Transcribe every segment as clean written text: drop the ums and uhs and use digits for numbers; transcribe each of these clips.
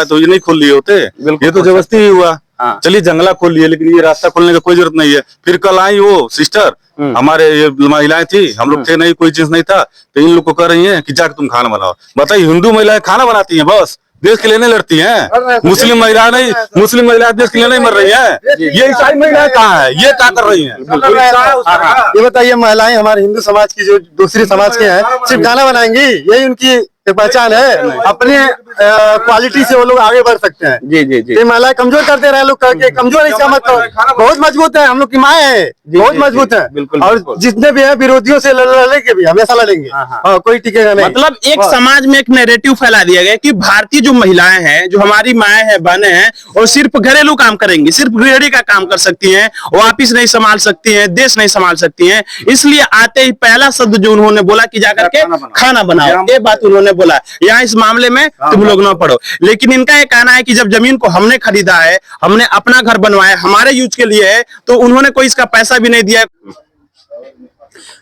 तो ये नहीं खोल लिए होते, ये तो जबरदस्ती ही हुआ। चलिए जंगला खोल लिए, लेकिन ये रास्ता खोलने का कोई जरूरत नहीं है। फिर कल आई वो सिस्टर, हमारे ये महिलाएं थी, हम लोग थे नहीं, कोई चीज नहीं था, तो इन लोग को कह रही है कि जाकर तुम खाना बनाओ। बताइए, हिंदू महिलाएं खाना बनाती हैं, बस देश के लिए नहीं लड़ती हैं। मुस्लिम महिला नहीं, मुस्लिम महिला देश के लिए नहीं मर रही है। ये ईसाई महिलाएं कहाँ है, ये क्या कर रही हैं? ये बताइए, महिलाएं हमारे हिंदू समाज की जो दूसरी समाज के हैं, सिर्फ खाना बनाएंगी, यही उनकी पहचान है। अपने क्वालिटी से वो लोग आगे बढ़ सकते हैं। जी जी जी। ये महिलाएं कमजोर करते रहे लोग, करके कमजोर इसका मतलब बहुत मजबूत है। हम लोग की माए है, बहुत मजबूत है। बिल्कुल, और बिल्कुल। जितने भी है विरोधियों से लड़ेंगे भी, हमेशा लड़ेंगे। कोई टिकेगा नहीं। मतलब एक समाज में एक नैरेटिव फैला दिया गया कि भारतीय जो महिलाएं हैं, जो हमारी माएं हैं, बहनें हैं, और सिर्फ घरेलू काम करेंगी, सिर्फ गृहिणी का काम कर सकती हैं, ऑफिस नहीं संभाल सकती हैं, देश नहीं संभाल सकती हैं। इसलिए आते ही पहला शब्द जो उन्होंने बोला कि जाकर के खाना बनाओ, ये बात उन्होंने बोला। यहाँ इस मामले में तुम लोग ना पढ़ो। लेकिन इनका ये कहना है कि जब जमीन को हमने खरीदा है, हमने अपना घर बनवाया, हमारे यूज के लिए है, तो उन्होंने कोई इसका पैसा भी नहीं दिया।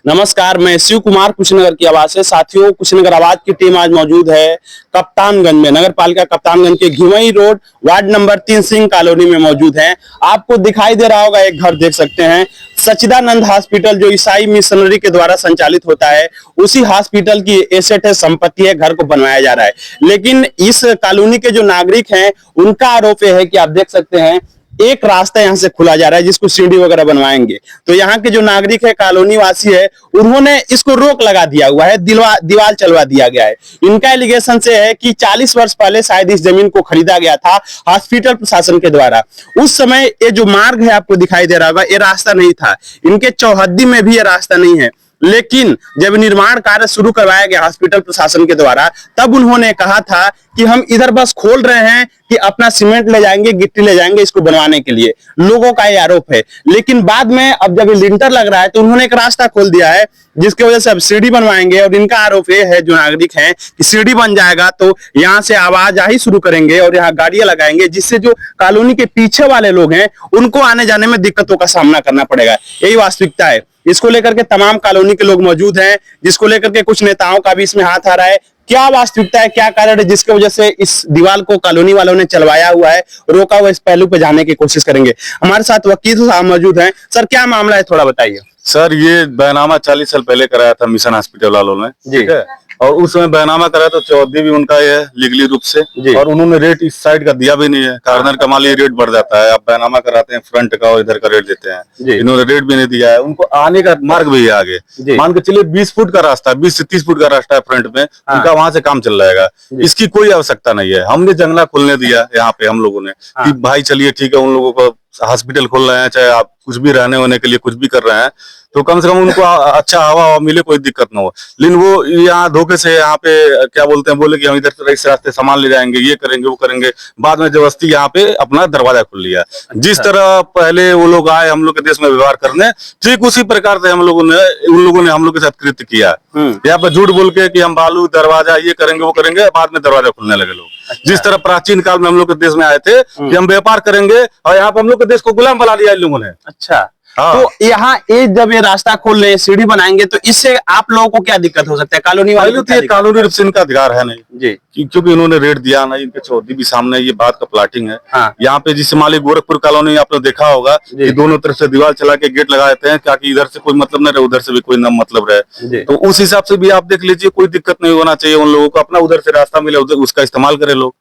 नमस्कार, मैं शिव कुमार, कुशीनगर की आवाज से। साथियों, कुशीनगर आवाज की टीम आज मौजूद है कप्तानगंज में, नगर पालिका कप्तानगंज के Ghiwai road, ward number 3 Singh colony में मौजूद हैं। आपको दिखाई दे रहा होगा, एक घर देख सकते हैं, सच्चिदानंद हॉस्पिटल, जो ईसाई मिशनरी के द्वारा संचालित होता है, उसी हॉस्पिटल की एसेट है, संपत्ति है, घर को बनवाया जा रहा है। लेकिन इस कॉलोनी के जो नागरिक हैं, उनका आरोप है कि आप देख सकते हैं, एक रास्ता यहाँ से खुला जा रहा है जिसको सीढ़ी वगैरह बनवाएंगे। तो यहाँ के जो नागरिक है, कॉलोनी वासी है, उन्होंने इसको रोक लगा दिया हुआ है, दीवार चलवा दिया गया है। इनका एलिगेशन से है कि 40 वर्ष पहले शायद इस जमीन को खरीदा गया था हॉस्पिटल प्रशासन के द्वारा। उस समय ये जो मार्ग है आपको दिखाई दे रहा होगा, ये रास्ता नहीं था, इनके चौहद्दी में भी ये रास्ता नहीं है। लेकिन जब निर्माण कार्य शुरू करवाया गया हॉस्पिटल प्रशासन के द्वारा, तब उन्होंने कहा था कि हम इधर बस खोल रहे हैं कि अपना सीमेंट ले जाएंगे, गिट्टी ले जाएंगे इसको बनवाने के लिए, लोगों का ये आरोप है। लेकिन बाद में अब जब लिंटर लग रहा है, तो उन्होंने एक रास्ता खोल दिया है, जिसकी वजह से अब सीढ़ी बनवाएंगे। और इनका आरोप ये है, जो नागरिक हैं, कि सीढ़ी बन जाएगा तो यहाँ से आवाजाही शुरू करेंगे और यहाँ गाड़ियां लगाएंगे, जिससे जो कॉलोनी के पीछे वाले लोग हैं, उनको आने जाने में दिक्कतों का सामना करना पड़ेगा। यही वास्तविकता है। इसको लेकर के तमाम कॉलोनी के लोग मौजूद हैं, जिसको लेकर के कुछ नेताओं का भी इसमें हाथ आ रहा है। क्या वास्तविकता है, क्या कारण है जिसकी वजह से इस दीवार को कॉलोनी वालों ने चलवाया हुआ है, रोका हुआ, इस पहलू पे जानने की कोशिश करेंगे। हमारे साथ वकील साहब मौजूद हैं। सर, क्या मामला है, थोड़ा बताइए। सर, ये बैनामा 40 साल पहले कराया था मिशन हॉस्पिटल वालों ने, ठीक है, और उस समय बैनामा कराया तो चौहद्दी भी उनका है लीगली रूप से, और उन्होंने रेट इस साइड का दिया भी नहीं है। कार्नर का माल ये रेट बढ़ जाता है, आप बैनामा कराते हैं फ्रंट का और इधर का रेट देते हैं, इन्होंने रेट भी नहीं दिया है। उनको आने का मार्ग भी है आगे, मान के चलिए 20 फुट का रास्ता, 20 से 30 फुट का रास्ता है फ्रंट में, उनका वहां से काम चल जाएगा। इसकी कोई आवश्यकता नहीं है। हमने जंगला खोलने दिया यहाँ पे, हम लोगों ने कि भाई चलिए ठीक है, उन लोगों को हॉस्पिटल खोल रहे हैं, चाहे आप कुछ भी रहने होने के लिए कुछ भी कर रहे हैं, तो कम से कम उनको अच्छा हवा मिले, कोई दिक्कत ना हो। लेकिन वो यहाँ धोखे से यहाँ पे क्या बोलते हैं, बोले कि हम इधर से इस रास्ते सामान ले जाएंगे, ये करेंगे, वो करेंगे, बाद में जबरदस्ती यहाँ पे अपना दरवाजा खोल लिया। जिस तरह पहले वो लोग आए हम लोग के देश में व्यवहार करने, ठीक उसी प्रकार से उन लोगों ने हम लोग के साथ कृत्य किया। यहाँ पे झूठ बोल के कि हम बालू दरवाजा ये करेंगे, वो करेंगे, बाद में दरवाजा खोलने लगे लोग। जिस तरह प्राचीन काल में हम लोग के देश में आए थे कि हम व्यापार करेंगे, और यहाँ पे हम लोग के देश को गुलाम बना लिया इन लोगों ने। अच्छा, तो यहाँ जब ये रास्ता खोल रहे हैं, सीढ़ी बनाएंगे, तो इससे आप लोगों को क्या दिक्कत हो सकता है? कॉलोनी वाले कानूनी रूप से इनका अधिकार है नहीं जी, क्योंकि इन्होंने रेट दिया नहीं, इनके चौहद्दी भी सामने, ये बात का प्लाटिंग है। यहाँ पे जिस मालिक गोरखपुर कॉलोनी आपने देखा होगा कि दोनों तरफ से दीवार चला के गेट लगा देते हैं, ताकि इधर से कोई मतलब न रहे, उधर से भी कोई न मतलब रहे। तो उस हिसाब से भी आप देख लीजिए, कोई दिक्कत नहीं होना चाहिए उन लोगों को, अपना उधर से रास्ता मिले, उधर उसका इस्तेमाल करे लोग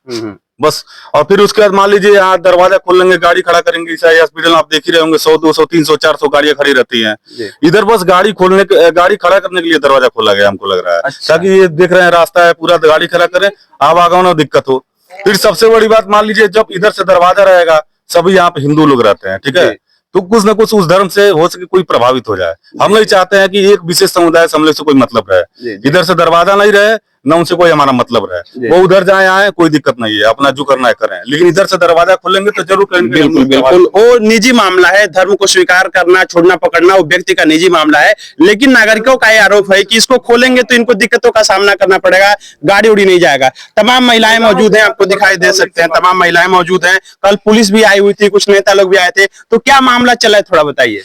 बस। और फिर उसके बाद मान लीजिए यहाँ दरवाजा खोल लेंगे, गाड़ी खड़ा करेंगे। ईसाई हॉस्पिटल आप देख ही रहे होंगे, 100, 200, 300, 400 गाड़ियां खड़ी रहती हैं। इधर बस गाड़ी खड़ा करने के लिए दरवाजा खोला गया, हमको लग रहा है। अच्छा। ताकि ये देख रहे हैं रास्ता है पूरा, गाड़ी खड़ा करें, आवागमन में दिक्कत हो। फिर सबसे बड़ी बात, मान लीजिए जब इधर से दरवाजा रहेगा, सभी यहाँ पे हिंदू लोग रहते हैं, ठीक है, तो कुछ न कुछ उस धर्म से हो सके कोई प्रभावित हो जाए। हम नहीं चाहते हैं कि एक विशेष समुदाय से हम लोग से कोई मतलब रहे, इधर से दरवाजा नहीं रहे, न उनसे कोई हमारा मतलब रहे, वो उधर जाए आए, कोई दिक्कत नहीं है, अपना जो करना है करें, लेकिन इधर से दरवाजा खोलेंगे तो जरूर करेंगे। बिल्कुल बिल्कुल, वो निजी मामला है, धर्म को स्वीकार करना, छोड़ना, पकड़ना वो व्यक्ति का निजी मामला है। लेकिन नागरिकों का ये आरोप है कि इसको खोलेंगे तो इनको दिक्कतों का सामना करना पड़ेगा, गाड़ी उड़ी नहीं जाएगा। तमाम महिलाएं मौजूद हैं, आपको दिखाई दे सकते हैं, तमाम महिलाएं मौजूद हैं। कल पुलिस भी आई हुई थी, कुछ नेता लोग भी आए थे। तो क्या मामला चला है, थोड़ा बताइए।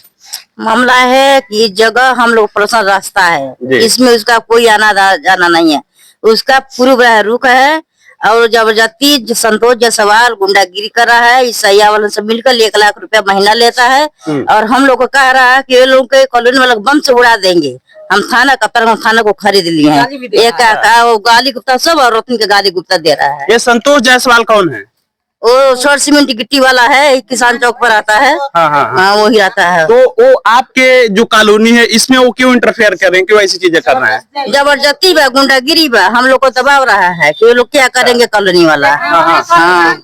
मामला है कि जगह हम लोग पर्सनल रास्ता है, इसमें उसका कोई आना जाना नहीं है। उसका पूर्व रुख है और जबरदस्ती संतोष जायसवाल गुंडागिरी कर रहा है। इस सैया वालों से मिलकर 1 लाख रुपया महीना लेता है और हम लोग को कह रहा है कि ये लोग के कॉलोनी वाले बम से उड़ा देंगे। हम थाना थाना को खरीद लिए हैं। एक वो गाली गुप्ता सब और रतन के गाली गुप्ता दे रहा है। ये संतोष जायसवाल कौन है? वो शॉर्ट सीमेंट गिट्टी वाला है, किसान चौक पर आता है। हाँ वही आता है। तो वो आपके जो कॉलोनी है इसमें वो क्यों इंटरफेयर कर रहे हैं, क्यों ऐसी चीजें कर रहे हैं? जबरदस्ती बा, गुंडागिरी बा, हम लोग को दबाव रहा है कि ये लोग क्या करेंगे कॉलोनी वाला। हाँ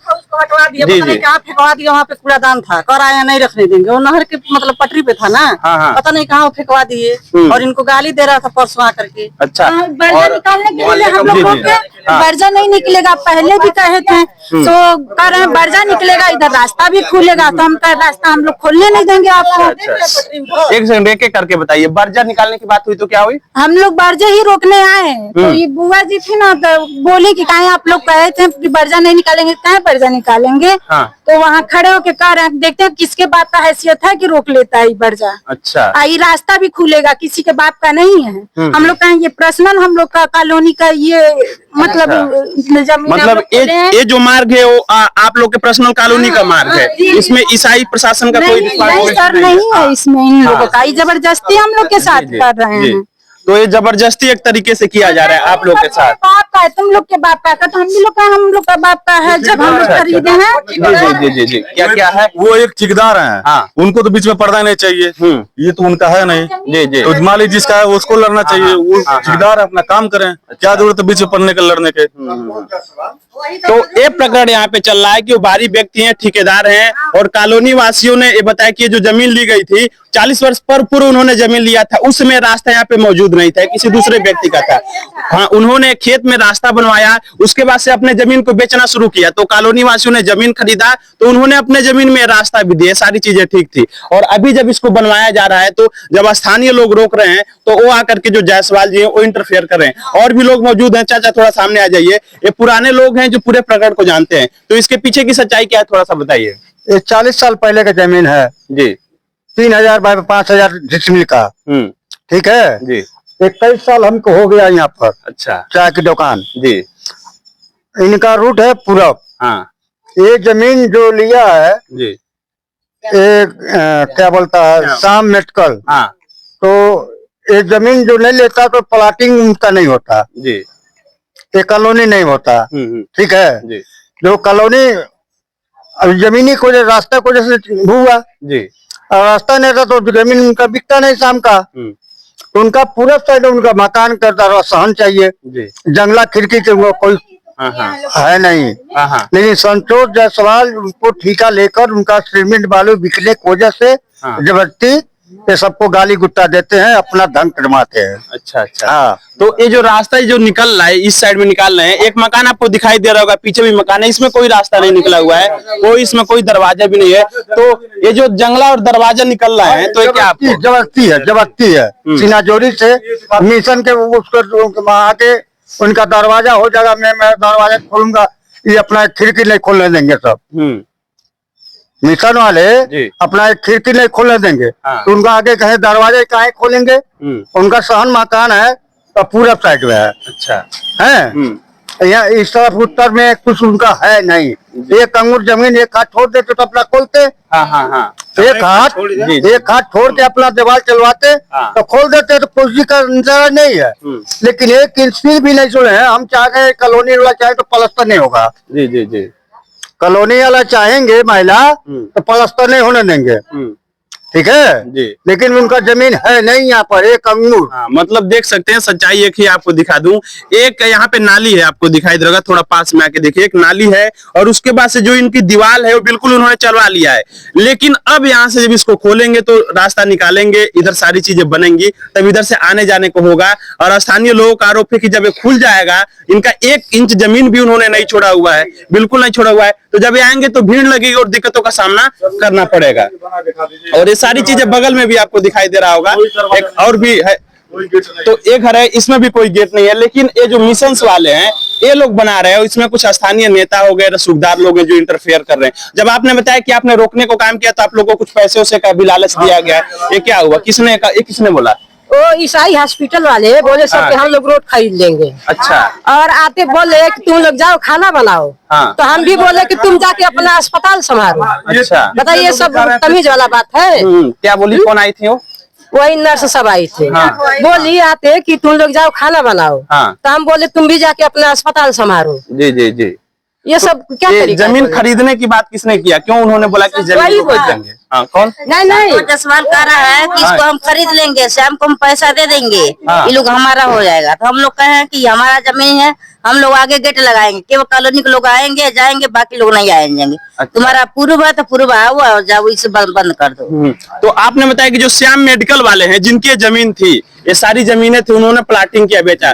जी जी कहाँ फेंकवा दिया, वहाँ पे कूड़ादान था, कर आया नहीं रखने देंगे। वो नहर के मतलब पटरी पे था ना, पता नहीं कहाँ फेंकवा दिए और इनको गाली दे रहा था परसों आकर के। अच्छा, बर्जा निकालने के लिए हम लोग रोके, बर्जा नहीं निकलेगा, पहले भी कहे थे तो कह रहे हैं बर्जा निकलेगा, इधर रास्ता भी खुलेगा, तो हम कह रास्ता हम लोग खोलने नहीं देंगे आपको। एक सेकंड एक करके बताइए, बर्जा निकालने की बात हुई तो क्या हुई? हम लोग बर्जा ही रोकने आए, तो ये बुआ जी थी ना, तो बोली कि कहे आप लोग कहे थे कि बर्जा नहीं निकालेंगे, कहे बर्जा निकालेंगे। तो वहाँ खड़े होके कह रहे हैं, देखते हैं किसके बाप का हैसियत है कि रोक लेता है बर्जा। अच्छा, ये रास्ता भी खुलेगा, किसी के बाप का नहीं है। हम लोग कहें ये पर्सनल हम लोग का कॉलोनी का ये मतलब जमीन मतलब ये जो मार्ग है वो आप लोग के पर्सनल कॉलोनी का मार्ग है, इसमें ईसाई प्रशासन का कोई नहीं सर नहीं है इसमें इन लोगों का, ये जबरदस्ती हम लोग के साथ कर रहे हैं। तो ये जबरदस्ती एक तरीके से किया जा रहा है आप लोग के साथ। बाप का है, तुम लोग के बाप का, तो हम लोग का बाप का है जब हम लोग खरीदे हैं। जी जी जी जी, क्या क्या है? वो एक ठेकेदार है। हाँ। उनको तो बीच में पर्दा नहीं चाहिए। ये तो उनका है नहीं। जी जी, तो मालिक जिसका है उसको लड़ना चाहिए। वो ठेकेदार अपना काम करें, क्या जरूरत है बीच में पड़ने के लड़ने के। तो ये प्रकरण यहाँ पे चल रहा है कि वो बाहरी व्यक्ति हैं, ठेकेदार हैं, और कॉलोनी वासियों ने ये बताया कि जो जमीन ली गई थी 40 वर्ष पर पूर्व उन्होंने जमीन लिया था, उस समय रास्ता यहाँ पे मौजूद नहीं था, किसी दूसरे व्यक्ति का था। हाँ, उन्होंने खेत में रास्ता बनवाया, उसके बाद से अपने जमीन को बेचना शुरू किया। तो कॉलोनी वासियों ने जमीन खरीदा, तो उन्होंने अपने जमीन में रास्ता भी दिया, सारी चीजें ठीक थी। और अभी जब इसको बनवाया जा रहा है, तो जब स्थानीय लोग रोक रहे हैं, तो वो आकर के जो जायसवाल जी है वो इंटरफेयर कर रहे हैं। और भी लोग मौजूद हैं, चाचा थोड़ा सामने आ जाइए। ये पुराने लोग हैं जो पूरे प्रकरण को जानते हैं, तो इसके पीछे की सच्चाई क्या है थोड़ा सा बताइए। ये 40 साल पहले का जमीन है जी, 3000 बाय 5000 डिसमिल का। ठीक है जी। 21 साल हमको हो गया यहाँ पर। अच्छा, चाय की दुकान। जी। इनका रूट है पूरब। हाँ, ये जमीन जो लिया है जी, एक क्या बोलता है शाम मेडिकल। हाँ, तो ये जमीन जो नहीं लेता तो प्लाटिंग उनका नहीं होता, जी, ये कॉलोनी नहीं होता। ठीक है जी, जो कॉलोनी अब जमीनी को रास्ता को जैसे हुआ जी, और रास्ता नहीं था तो जमीन उनका बिकता नहीं शाम का। तो उनका पूरा साइड उनका मकान का सहन चाहिए, जंगला खिड़की के वो कोई है नहीं। लेकिन संतोष जायसवाल उनको ठेका लेकर उनका सीमेंट बालू बिकने की वजह से जबरदस्ती ये सबको गाली गुट्टा देते हैं, अपना धन कमाते हैं। अच्छा अच्छा। हाँ, तो ये जो रास्ता जो निकल रहा है इस साइड में निकाल रहे हैं, एक मकान आपको दिखाई दे रहा होगा, पीछे भी मकान है, इसमें कोई रास्ता नहीं निकला हुआ है, कोई इसमें कोई दरवाजा भी नहीं है। तो ये जो जंगला और दरवाजा निकल रहा है, तो ये क्या जबरदस्ती है सीनाजोरी से मिशन के उसको आके उनका दरवाजा हो जाएगा, मैं दरवाजा खोलूंगा, ये अपना खिड़की नहीं खोलने देंगे सब। मिशन वाले अपना एक खिड़की नहीं खोलने देंगे। तो उनका आगे कहे दरवाजे काहे खोलेंगे, उनका सहन मकान है तो पूरा साइड में है। अच्छा है यहाँ इस तरफ उत्तर में कुछ उनका है नहीं। एक अंगूर जमीन एक हाथ छोड़ देते तो अपना खोलते। एक हाथ छोड़ के अपना दीवार चलवाते तो खोल देते, तो कुछ का इंतजार नहीं है। लेकिन एक इंच भी नहीं सुने हैं। हम चाह रहे कॉलोनी वाला चाहे तो पलस्तर नहीं होगा। जी जी जी, कॉलोनी वाला चाहेंगे महिला तो पलस्तर नहीं होने देंगे। ठीक है जी, लेकिन उनका जमीन है नहीं यहाँ पर एक अंगूर। मतलब देख सकते हैं, सच्चाई एक ही आपको दिखा दूं, एक यहाँ पे नाली है, आपको दिखाई देगा, थोड़ा पास में आके देखिए, एक नाली है और उसके बाद से जो इनकी दीवार है वो बिल्कुल उन्होंने चलवा लिया है। लेकिन अब यहाँ से जब इसको खोलेंगे तो रास्ता निकालेंगे, इधर सारी चीजें बनेंगी, तब इधर से आने जाने को होगा। और स्थानीय लोगों का आरोप है कि जब ये खुल जाएगा, इनका 1 इंच जमीन भी उन्होंने नहीं छोड़ा हुआ है, बिल्कुल नहीं छोड़ा हुआ है। तो जब ये आएंगे तो भीड़ लगेगी और दिक्कतों का सामना करना पड़ेगा। और ये सारी चीजें बगल में भी आपको दिखाई दे रहा होगा, एक और भी है, तो एक घर है, इसमें भी कोई गेट नहीं है। लेकिन ये जो मिशंस वाले हैं ये लोग बना रहे हैं, इसमें कुछ स्थानीय नेता हो गए, रसूखदार लोग हैं जो इंटरफेयर कर रहे हैं। जब आपने बताया कि आपने रोकने को काम किया तो आप लोगों को कुछ पैसे से का भी लालच दिया गया, ये क्या हुआ, किसने बोला? वो ईसाई हॉस्पिटल वाले बोले सब कि हम लोग रोड खरीद लेंगे। अच्छा। और आते बोले कि तुम लोग जाओ खाना बनाओ। हाँ। तो हम भी बोले कि तुम जाके अपना अस्पताल संभालो। अच्छा। बताइए सब तमीज वाला बात है। क्या बोली, कौन आई थी वो? वही नर्स सब आई थी। हाँ। बोली आते कि तुम लोग जाओ खाना बनाओ। हाँ। तो हम बोले तुम भी जाके अपना अस्पताल संभालो। जी जी जी। ये सब क्या ये तरीका है जमीन बोले? खरीदने की बात किसने किया, क्यों उन्होंने बोला कि जमीन वही को खरीद बोला। लेंगे? हाँ, कौन? नहीं तो जसवाल कह रहा है कि इसको हम खरीद लेंगे, शाम को हम पैसा दे देंगे, ये लोग हमारा हो जाएगा। तो हम लोग कहे कि हमारा जमीन है, हम लोग आगे गेट लगाएंगे, केवल कॉलोनी के लोग आएंगे जाएंगे, बाकी लोग नहीं आएंगे। तुम्हारा पूर्व है तो पूर्व आओ और जाओ, इसे बंद कर दो। तो आपने बताया कि जो श्याम मेडिकल वाले हैं जिनकी जमीन थी, ये सारी जमीनें थी, उन्होंने प्लाटिंग किया, बेचा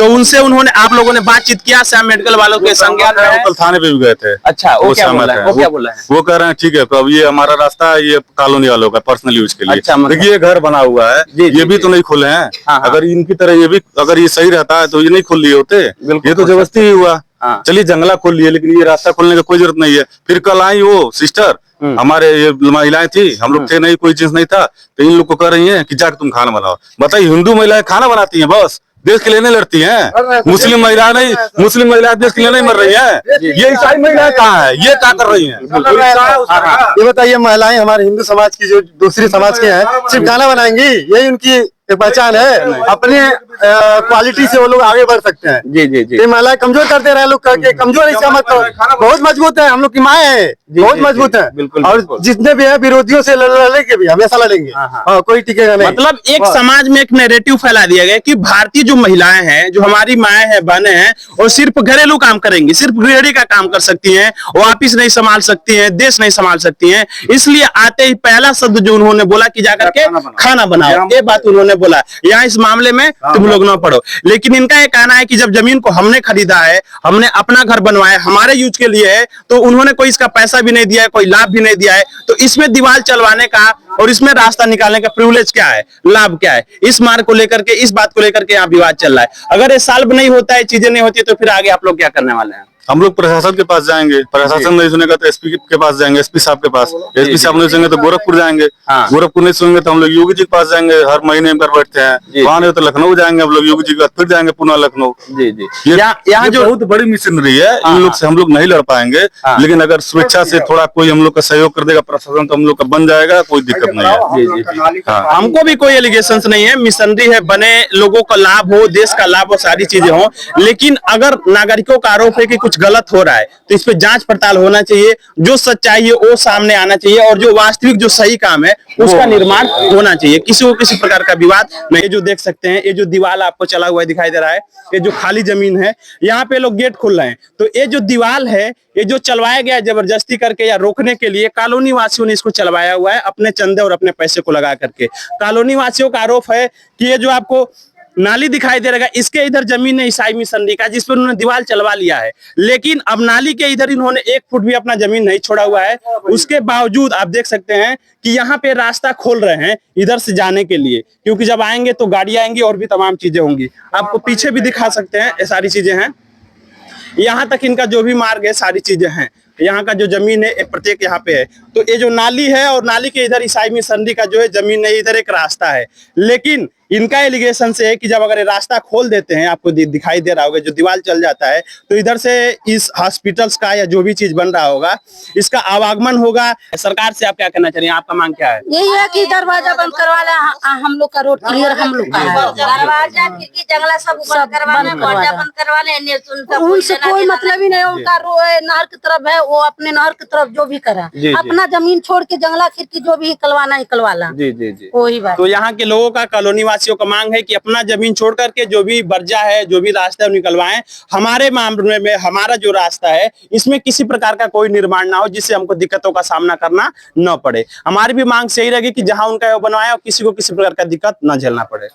उनसे उन्होंने, आप लोगों ने बातचीत किया श्याम मेडिकल वालों के संज्ञान में? कल थाने पे भी गए थे। अच्छा, वो क्या बोला है? वो क्या वो बोला है? वो कह रहे हैं ठीक है, तो अब ये हमारा रास्ता है, ये कॉलोनी वालों का पर्सनल यूज के लिए। अच्छा, मतलब- देखिए ये घर बना हुआ है, ये भी तो नहीं खुले हैं। हाँ। अगर इनकी तरह ये भी, अगर ये सही रहता है तो ये नहीं खोल लिए होते। ये तो जबरदस्ती ही हुआ। हाँ। चलिए जंगला खोल लिए, लेकिन ये रास्ता खोलने की कोई जरूरत नहीं है। फिर कल आई वो सिस्टर, हमारे ये महिलाएं थी, हम लोग थे नहीं, कोई चीज नहीं था, तो इन लोग को कह रही है कि जाकर तुम खाना बनाओ। बताइए, हिंदू महिलाएं खाना बनाती हैं, बस देश के लिए नहीं लड़ती हैं। मुस्लिम महिलाएं नहीं, मुस्लिम महिलाएं देश के लिए नहीं मर रही हैं। ये ईसाई महिलाएं कहाँ है, ये क्या कर रही हैं? ये बताइए, महिलाएं हमारे हिंदू समाज की जो दूसरी समाज के हैं, सिर्फ खाना बनाएंगी, यही उनकी एक पहचान है। अपने क्वालिटी से वो लोग आगे बढ़ सकते हैं। जी जी जी। ये महिलाएं कमजोर करते रहे लोग करके, कमजोर इसका मतलब बहुत मजबूत है। हम लोग की माए है, बहुत मजबूत है। बिल्कुल, और बिल्कुल। जितने भी है विरोधियों से लड़ेंगे भी, हमेशा लड़ेंगे। हाँ, कोई टिकेगा नहीं। मतलब एक समाज में एक नैरेटिव फैला दिया गया कि भारतीय जो महिलाएं हैं, जो हमारी माएं हैं, बहनें हैं, और सिर्फ घरेलू काम करेंगी, सिर्फ गृहिणी का काम कर सकती हैं, वो ऑफिस नहीं संभाल सकती हैं, देश नहीं संभाल सकती हैं। इसलिए आते ही पहला शब्द जो उन्होंने बोला कि जाकर के खाना बनाओ, ये बात उन्होंने बोला। यहाँ इस मामले में तुम लोग ना पढ़ो। लेकिन इनका ये कहना है कि जब जमीन को हमने खरीदा है, हमने अपना घर बनवाया, हमारे यूज के लिए है, तो उन्होंने कोई इसका पैसा भी नहीं दिया है, कोई लाभ भी नहीं दिया है। तो इसमें दीवार चलवाने का और इसमें रास्ता निकालने का प्रिविलेज क्या है, लाभ क्या है? इस मार्ग को लेकर के, इस बात को लेकर के यहाँ विवाद चल रहा है। अगर ये सॉल्व नहीं होता है, चीजें नहीं होती, तो फिर आगे आप लोग क्या करने वाले हैं? हम लोग प्रशासन के पास जाएंगे, प्रशासन नहीं सुनेगा तो एसपी के पास जाएंगे, एसपी साहब के पास। एसपी साहब नहीं सुनेंगे तो गोरखपुर जाएंगे, गोरखपुर नहीं सुनेंगे तो हम लोग योगी जी के पास जाएंगे, हर महीने में बैठते हैं। वहां नहीं तो लखनऊ जाएंगे हम लोग, योगी जी के बाद फिर जाएंगे पुनः लखनऊ। जी जी। यहाँ जो बहुत बड़ी मिशनरी है, इन लोग से हम लोग नहीं लड़ पाएंगे। लेकिन अगर स्वेच्छा से थोड़ा कोई हम लोग का सहयोग कर देगा प्रशासन, तो हम लोग का बन जाएगा, कोई दिक्कत नहीं है। हमको भी कोई एलिगेशन नहीं है, मिशनरी है, बने, लोगों का लाभ हो, देश का लाभ हो, सारी चीजें हो। लेकिन अगर नागरिकों का आरोप है कि कुछ गलत हो रहा है, तो इस पे जांच पड़ताल होना चाहिए, जो सच्चाई है वो सामने आना चाहिए, और जो वास्तविक जो सही काम है उसका निर्माण होना चाहिए। किसी को किसी प्रकार का विवाद नहीं। ये जो देख सकते हैं, ये जो दीवार आपको चला हुआ दिखाई दे रहा है, ये जो खाली जमीन है, यहाँ पे लोग गेट खोल रहे हैं। तो ये जो दीवार है, ये जो चलवाया गया जबरदस्ती करके या रोकने के लिए, कॉलोनी वासियों ने इसको चलवाया हुआ है, अपने चंदे और अपने पैसे को लगा करके। कॉलोनी वासियों का आरोप है कि ये जो आपको नाली दिखाई दे रहा है, इसके इधर जमीन है ईसाई मिशनरी का, जिस पर उन्होंने दीवार चलवा लिया है। लेकिन अब नाली के इधर इन्होंने 1 फुट भी अपना जमीन नहीं छोड़ा हुआ है। उसके बावजूद आप देख सकते हैं कि यहाँ पे रास्ता खोल रहे हैं इधर से जाने के लिए, क्योंकि जब आएंगे तो गाड़ी आएंगी और भी तमाम चीजें होंगी। आपको पीछे भी दिखा सकते हैं, ये सारी चीजें हैं। यहाँ तक इनका जो भी मार्ग है, सारी चीजें हैं। यहाँ का जो जमीन है प्रत्येक यहाँ पे है। तो ये जो नाली है, और नाली के इधर ईसाई मिशनरी का जो है जमीन है, इधर एक रास्ता है। लेकिन इनका एलिगेशन से है कि जब अगर ये रास्ता खोल देते हैं, आपको दिखाई दे रहा होगा, जो दीवार चल जाता है, तो इधर से इस हॉस्पिटल्स का या जो भी चीज बन रहा होगा, इसका आवागमन होगा। सरकार से आप क्या कहना चाहिए, आपका मांग क्या है? यही है कि दरवाजा बंद करवा ले, हम लोग का रोड क्लियर हम लोग का है। दरवाजा खिड़की जंगला सब बंद करवाने, दरवाजा बंद करवाने, उनसे कोई मतलब ही नहीं। उनका नहर की तरफ है, वो अपने नहर की तरफ जो भी करा, अपना जमीन छोड़ के जंगला खिड़की जो भी निकलवाना निकलवाला। जी जी जी, वही बात। तो यहाँ के लोगों का, कॉलोनी वासियों का मांग है कि अपना जमीन छोड़ करके जो भी बर्जा है, जो भी रास्ता है निकलवाएं। हमारे मामले में हमारा जो रास्ता है, इसमें किसी प्रकार का कोई निर्माण ना हो, जिससे हमको दिक्कतों का सामना करना न पड़े। हमारी भी मांग सही रहेगी कि जहां उनका बनवाया, किसी को किसी प्रकार का दिक्कत न झेलना पड़े।